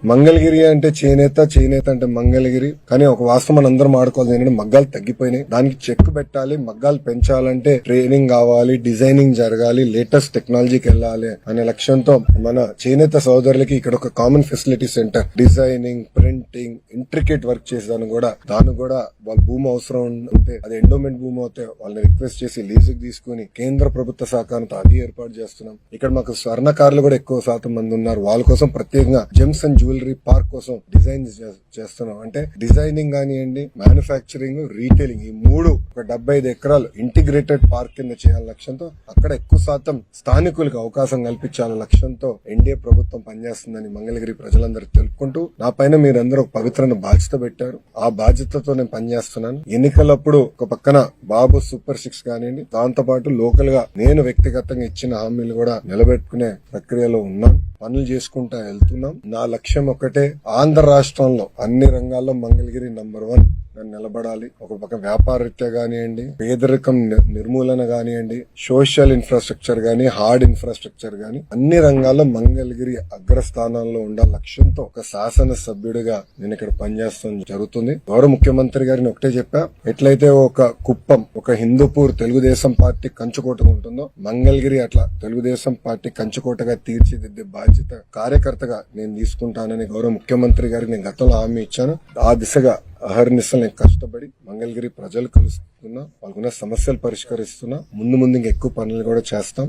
మంగళగిరి అంటే చేనేత, చేనేత అంటే మంగళగిరి. కానీ ఒక వాస్తవం మన అందరం ఆడుకోవాలి ఏంటంటే మగ్గాలు తగ్గిపోయినాయి. దానికి చెక్ పెట్టాలి. మగ్గాలు పెంచాలంటే ట్రైనింగ్ కావాలి, డిజైనింగ్ జరగాలి, లేటెస్ట్ టెక్నాలజీకి వెళ్ళాలి అనే లక్ష్యంతో మన చేనేత సోదరులకి ఇక్కడ ఒక common facility centre, designing, printing, intricate work చేసేదాన్ని కూడా వాళ్ళ భూమి అవసరం ఉంటే అది ఎండోమెంట్ భూమి అయితే వాళ్ళని రిక్వెస్ట్ చేసి లీజుకి తీసుకుని కేంద్ర ప్రభుత్వ సహకారంతో అది ఏర్పాటు చేస్తున్నాం. ఇక్కడ మాకు స్వర్ణకారులు కూడా ఎక్కువ శాతం మంది ఉన్నారు. వాళ్ళ కోసం ప్రత్యేకంగా జెమ్స్ అండ్ జ్యువెలరీ పార్క్ కోసం డిజైన్ చేస్తున్నాం. అంటే డిజైనింగ్ కానివ్వండి, మ్యానుఫ్యాక్చరింగ్, రీటైలింగ్, ఈ మూడు ఒక 75 ఎకరాలు ఇంటిగ్రేటెడ్ పార్క్ కింద చేయాల లక్ష్యంతో అక్కడ ఎక్కువ శాతం స్థానికులకు అవకాశం కల్పించాల లక్ష్యంతో ఎన్డీఏ ప్రభుత్వం పనిచేస్తుందని మంగళగిరి ప్రజలందరూ తెలుపుకుంటూ నా పైన మీరందరూ ఒక పవిత్రమైన బాధ్యత పెట్టారు. ఆ బాధ్యతతో నేను పనిచేస్తున్నాను. ఎన్నికలప్పుడు ఒక పక్కన బాబు సూపర్ 6 కానివ్వండి, దాంతో పాటు లోకల్ గా నేను వ్యక్తిగతంగా ఇచ్చిన హామీలు కూడా నిలబెట్టుకునే ప్రక్రియలో ఉన్నాను. పనులు చేసుకుంటా వెళ్తున్నాం. నా లక్ష్యం ఒకటే, ఆంధ్ర రాష్ట్రంలో అన్ని రంగాల్లో మంగళగిరి నంబర్ 1 నిలబడాలి. ఒక పక్క వ్యాపార రీత్యా కానివ్వండి, పేదరికం నిర్మూలన కానివ్వండి, సోషల్ ఇన్ఫ్రాస్ట్రక్చర్ గానీ, హార్డ్ ఇన్ఫ్రాస్ట్రక్చర్ గానీ అన్ని రంగాల్లో మంగళగిరి అగ్రస్థానంలో ఉండాల లక్ష్యంతో ఒక శాసన సభ్యుడిగా నేను ఇక్కడ పనిచేస్తాం జరుగుతుంది. గౌరవ ముఖ్యమంత్రి గారిని ఒకటే చెప్పా, ఎట్లయితే ఒక కుప్పం, ఒక హిందూపూర్ తెలుగుదేశం పార్టీ కంచుకోటగా ఉంటుందో మంగళగిరి అట్లా తెలుగుదేశం పార్టీ కంచుకోటగా తీర్చిదిద్దే బాధ్యత కార్యకర్తగా నేను తీసుకుంటానని గౌరవ ముఖ్యమంత్రి గారికి నేను గతంలో హామీ ఇచ్చాను. ఆ దిశగా అహర్నిశలు నేను కష్టపడి మంగళగిరి ప్రజలు కలుస్తున్నా, వాళ్ళకున్న సమస్యలు పరిష్కరిస్తున్నా. ముందు ఇంకా ఎక్కువ పనులు కూడా చేస్తాం.